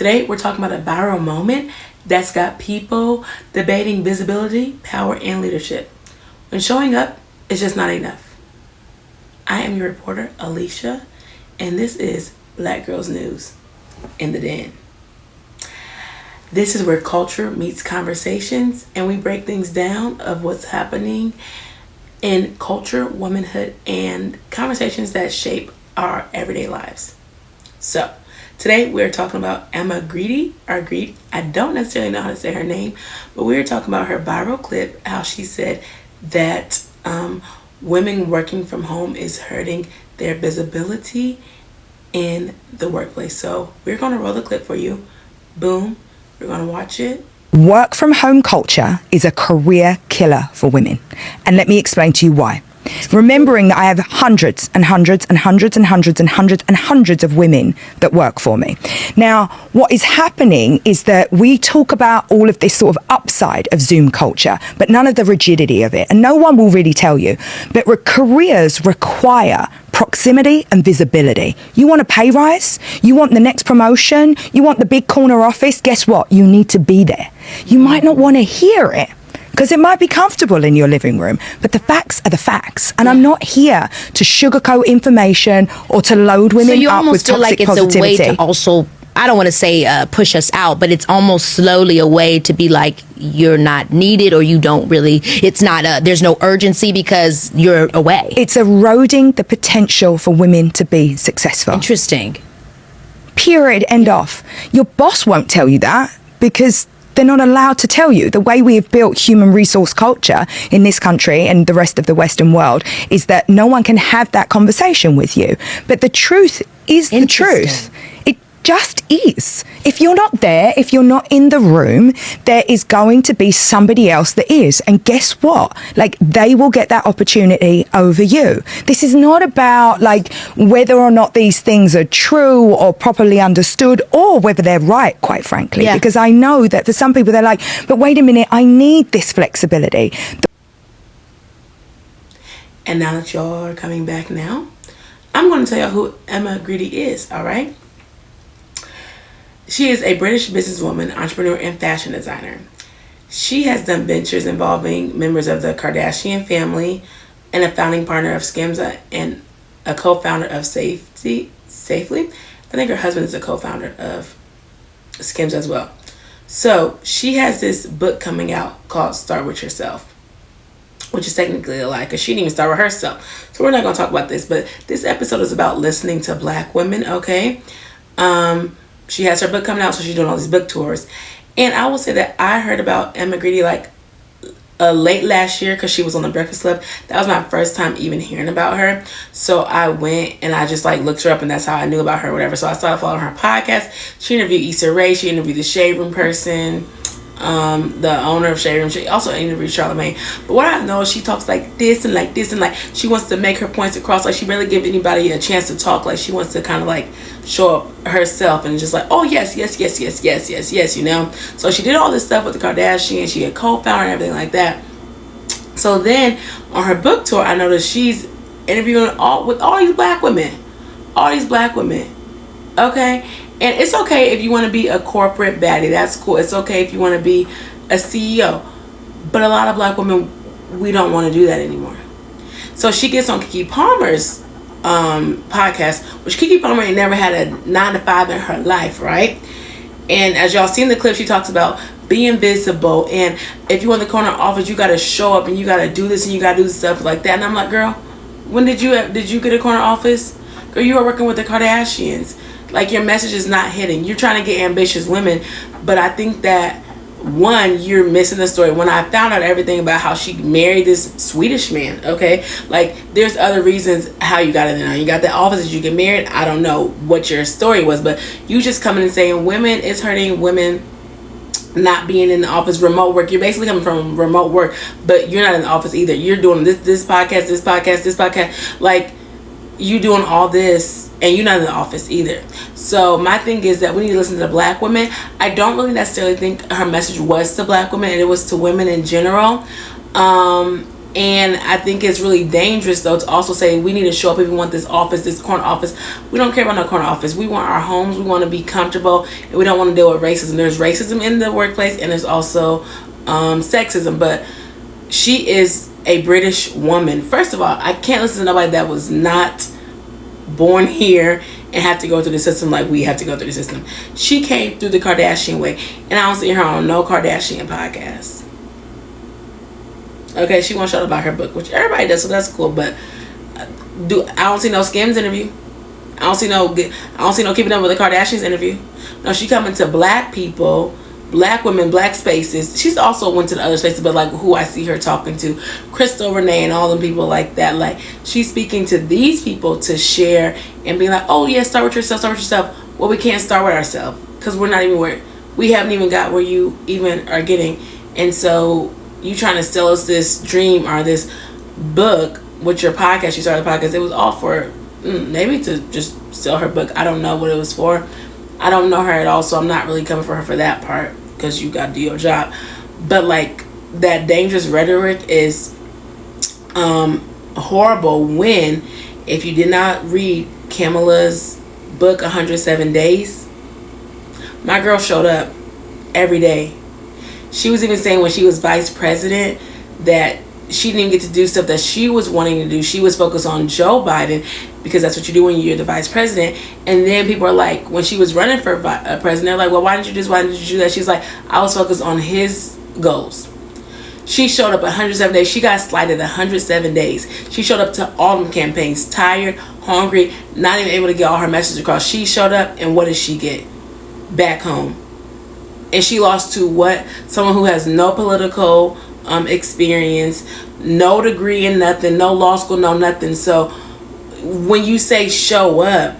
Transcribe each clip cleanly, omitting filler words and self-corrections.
Today, we're talking about a viral moment that's got people debating visibility, power, and leadership. When showing up is just not enough. I am your reporter, Alicia, and this is Black Girls News in the Den. This is where culture meets conversations, and we break things down of what's happening in culture, womanhood, and conversations that shape our everyday lives. So, today we're talking about Emma Grede, or Grede. I don't necessarily know how to say her name, but we're talking about her viral clip, how she said that women working from home is hurting their visibility in the workplace. So we're going to roll the clip for you. Boom. We're going to watch it. Work from home culture is a career killer for women. And let me explain to you why. Remembering that I have hundreds and hundreds and hundreds and hundreds and hundreds and hundreds of women that work for me. Now, what is happening is that we talk about all of this sort of upside of Zoom culture, but none of the rigidity of it. And no one will really tell you. But careers require proximity and visibility. You want a pay rise? You want the next promotion? You want the big corner office? Guess what? You need to be there. You might not want to hear it, because it might be comfortable in your living room, but the facts are the facts. And I'm not here to sugarcoat information or to load women up with toxic positivity. So you almost feel like it's a way to also, I don't want to say push us out, but it's almost slowly a way to be like, you're not needed, or you don't really, it's not, there's no urgency because you're away. It's eroding the potential for women to be successful. Interesting. Period. End off. Your boss won't tell you that because they're not allowed to tell you. The way we have built human resource culture in this country and the rest of the Western world is that no one can have that conversation with you. But the truth is the truth. It just is. If you're not there, if you're not in the room, there is going to be somebody else that is. And guess what? Like, they will get that opportunity over you. This is not about like whether or not these things are true or properly understood, or whether they're right, quite frankly. Yeah. Because I know that for some people, they're like, but wait a minute, I need this flexibility. And now that y'all are coming back now, I'm going to tell y'all who Emma Grede is, all right? She is a British businesswoman, entrepreneur, and fashion designer. She has done ventures involving members of the Kardashian family and a founding partner of Skimza and a co-founder of Safely. I think her husband is a co-founder of Skimza as well. So she has this book coming out called Start With Yourself, which is technically a lie because she didn't even start with herself. So we're not going to talk about this, but this episode is about listening to Black women, okay? She has her book coming out, so she's doing all these book tours. And I will say that I heard about Emma Grede like late last year because she was on the Breakfast Club. That was my first time even hearing about her. So I went and I just like looked her up, and that's how I knew about her or whatever. So I started following her podcast. She interviewed Issa Rae. She interviewed the Shade Room person, the owner of Shade Room. She also interviewed Charlamagne. But what I know is she talks like this and like this, and like she wants to make her points across. Like she really give anybody a chance to talk. Like she wants to kind of like show up herself and just like, oh yes, you know. So she did all this stuff with the Kardashians. She had co-founder and everything like that. So then on her book tour, I noticed she's interviewing with all these black women, okay. And it's okay if you want to be a corporate baddie. That's cool. It's okay if you want to be a CEO. But a lot of black women, we don't want to do that anymore. So she gets on Keke Palmer's podcast, which Keke Palmer ain't never had a 9-to-5 in her life, right? And as y'all seen the clip, she talks about being visible, and if you want the corner office, you got to show up and you got to do this and you got to do stuff like that. And I'm like, girl, when did you get a corner office? Girl, you are working with the Kardashians. Like, your message is not hitting. You're trying to get ambitious women, but I think that one, you're missing the story. When I found out everything about how she married this Swedish man, okay, like there's other reasons how you got in there. You got the office that you get married. I don't know what your story was, but you just coming and saying women is hurting women, not being in the office, remote work. You're basically coming from remote work, but you're not in the office either. You're doing this podcast, like you doing all this and you're not in the office either. So my thing is that we need to listen to the black women. I don't really necessarily think her message was to black women, and it was to women in general. And I think it's really dangerous, though, to also say we need to show up if we want this office, this corner office. We don't care about no corner office. We want our homes. We want to be comfortable, and we don't want to deal with racism. There's racism in the workplace, and there's also sexism. But she is a British woman. First of all, I can't listen to nobody that was not born here and have to go through the system like we have to go through the system. She came through the Kardashian way, and I don't see her on no Kardashian podcast. Okay, she won't show up about her book, which everybody does, so that's cool. But I don't see no Skims interview. I don't see no Keeping Up with the Kardashians interview. No, she coming to black people, black women, black spaces. She's also went to the other spaces, but like who I see her talking to, Crystal, Renee, and all them people like that. Like she's speaking to these people to share and be like, oh yeah, start with yourself, start with yourself. Well, we can't start with ourselves because we're not even where we haven't even got where you even are getting, and so. You trying to sell us this dream or this book with your podcast. You started the podcast. It was all for maybe to just sell her book. I don't know what it was for. I don't know her at all, so I'm not really coming for her for that part because you got to do your job. But like that dangerous rhetoric is horrible. When if you did not read Kamala's book 107 Days, my girl showed up every day. She was even saying when she was vice president that she didn't get to do stuff that she was wanting to do. She was focused on Joe Biden because that's what you do when you're the vice president. And then people are like, when she was running for president, they're like, well, why didn't you do this? Why didn't you do that? She's like, I was focused on his goals. She showed up 107 days. She got slighted 107 days. She showed up to all them campaigns, tired, hungry, not even able to get all her messages across. She showed up, and what did she get? Back home. And she lost to what? Someone who has no political experience, no degree in nothing, no law school, no nothing. So when you say show up,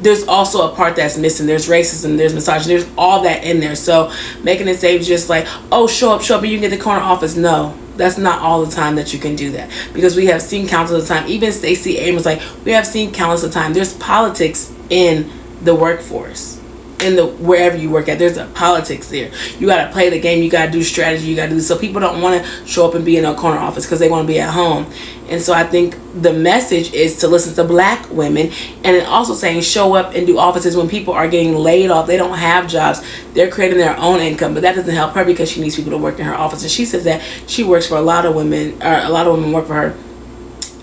there's also a part that's missing. There's racism, there's misogyny, there's all that in there. So making it say just like, oh, show up, and you can get the corner office. No, that's not all the time that you can do that. Because we have seen countless of time. Even Stacey Abrams, like, we have seen countless of time. There's politics in the workforce. In the wherever you work at, there's a politics there. You got to play the game. You got to do strategy. You got to do so. People don't want to show up and be in a corner office because they want to be at home. And so I think the message is to listen to black women, and then also saying show up and do offices when people are getting laid off. They don't have jobs. They're creating their own income, but that doesn't help her because she needs people to work in her office. And she says that she works for a lot of women, or a lot of women work for her.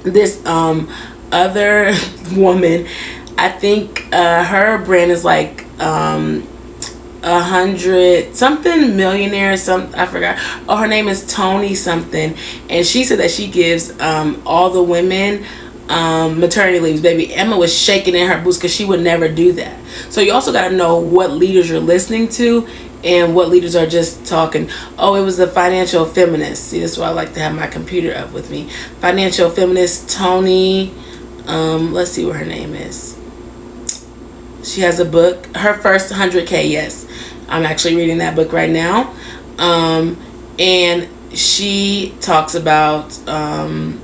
This other woman, I think her brand is like 100 something millionaire, I forgot. Oh, her name is Tony something, and she said that she gives all the women maternity leaves. Baby Emma was shaking in her boots because she would never do that. So you also got to know what leaders you're listening to and what leaders are just talking. Oh, it was the financial feminist. See, this is why I like to have my computer up with me. Financial feminist Tony, let's see what her name is. She has a book, her first 100K. Yes, I'm actually reading that book right now. And she talks about in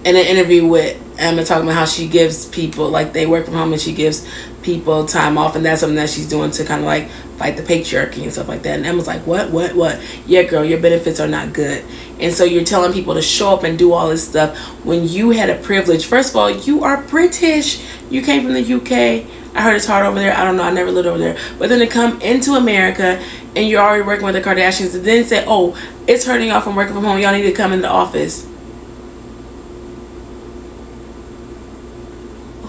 an interview with Emma, talking about how she gives people, like, they work from home and she gives people time off, and that's something that she's doing to kind of like fight the patriarchy and stuff like that. And Emma's like, what? Yeah, girl, your benefits are not good. And so you're telling people to show up and do all this stuff when you had a privilege. First of all, you are British. You came from the UK. I heard it's hard over there. I don't know. I never lived over there. But then to come into America and you're already working with the Kardashians, and then say, oh, it's hurting y'all from working from home. Y'all need to come in the office.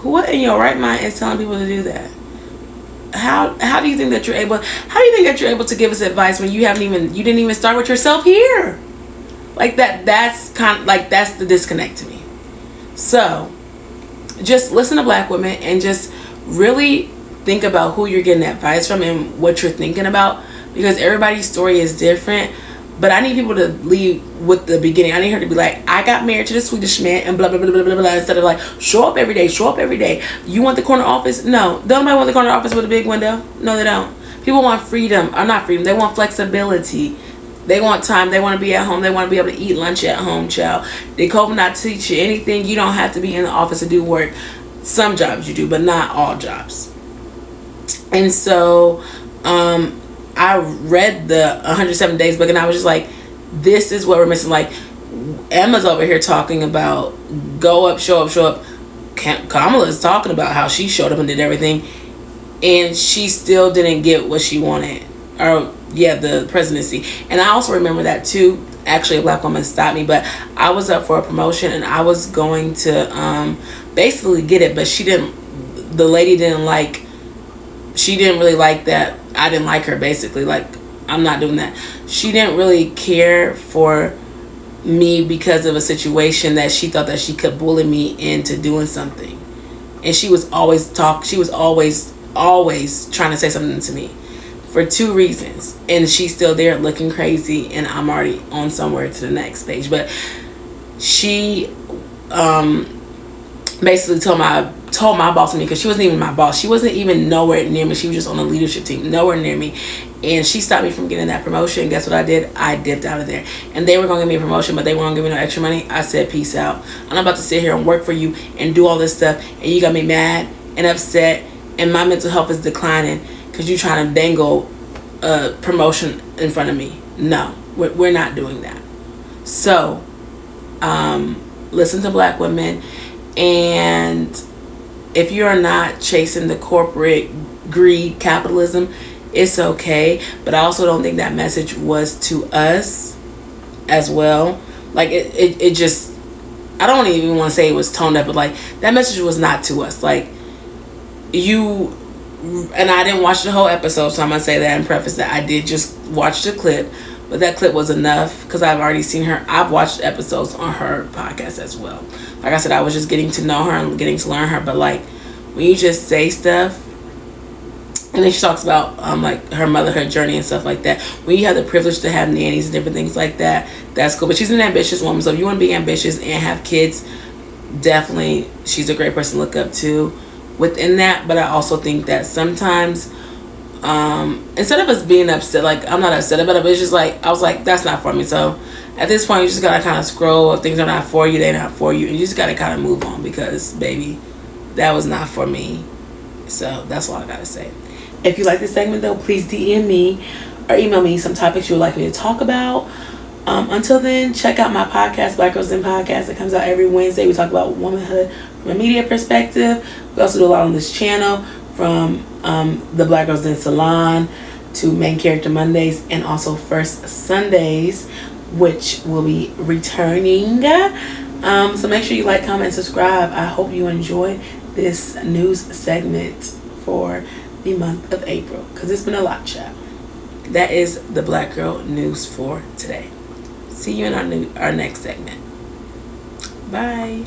What in your right mind is telling people to do that? How do you think that you're able? How do you think that you're able to give us advice when you didn't even start with yourself here? Like that. That's kind of like, that's the disconnect to me. So just listen to black women and just really think about who you're getting advice from and what you're thinking about, because everybody's story is different. But I need people to lead with the beginning. I need her to be like, I got married to the Swedish man and blah, blah, blah, blah, blah, blah, instead of like, show up every day, show up every day. You want the corner office? No. Don't nobody want the corner office with a big window? No, they don't. People want freedom. Or not freedom. They want flexibility. They want time. They want to be at home. They want to be able to eat lunch at home, child. Did COVID not teach you anything? You don't have to be in the office to do work. Some jobs you do, but not all jobs. And so, I read the 107 Days book, and I was just like, this is what we're missing. Like, Emma's over here talking about go up, show up, show up. Kamala is talking about how she showed up and did everything, and she still didn't get what she wanted. Or, yeah, the presidency. And I also remember that too. Actually, a black woman stopped me, but I was up for a promotion and I was going to basically get it, but the lady didn't really like that. I didn't like her, basically. Like, I'm not doing that. She didn't really care for me because of a situation that she thought that she could bully me into doing something. And she was always always trying to say something to me for 2 reasons. And she's still there looking crazy, and I'm already on somewhere to the next stage. But she basically told my boss to me, because she wasn't even my boss. She wasn't even nowhere near me. She was just on the leadership team, nowhere near me. And she stopped me from getting that promotion. Guess what I did? I dipped out of there. And they were going to give me a promotion, but they weren't going to give me no extra money. I said, peace out. I'm not about to sit here and work for you and do all this stuff, and you got me mad and upset, and my mental health is declining because you're trying to dangle a promotion in front of me. No, we're not doing that. So, listen to black women. And if you're not chasing the corporate greed, capitalism, it's okay. But I also don't think that message was to us as well. Like, it just, I don't even want to say it was toned up, but like, that message was not to us. Like, and I didn't watch the whole episode, so I'm going to say that and preface that I did just watch the clip. But that clip was enough, because I've already seen her. I've watched episodes on her podcast as well. Like I said, I was just getting to know her and getting to learn her. But like, when you just say stuff, and then she talks about like her motherhood journey and stuff like that. When you have the privilege to have nannies and different things like that, that's cool. But she's an ambitious woman, so if you want to be ambitious and have kids, definitely she's a great person to look up to within that. But I also think that sometimes, instead of us being upset, like, I'm not upset about it, but it's just like, I was like, that's not for me. So at this point, you just gotta kind of scroll. If things are not for you, they're not for you, and you just gotta kind of move on, because baby, that was not for me. So that's all I gotta say. If you like this segment though, please DM me or email me some topics you would like me to talk about. Until then, check out my podcast, Black Girls in Podcast. It comes out every Wednesday. We talk about womanhood from a media perspective. We also do a lot on this channel, from the Black Girls in Salon to Main Character Mondays, and also First Sundays, which will be returning. So make sure you like, comment, subscribe. I hope you enjoyed this news segment for the month of April, because it's been a lot, child. That is the Black Girl News for today. See you in our next segment. Bye.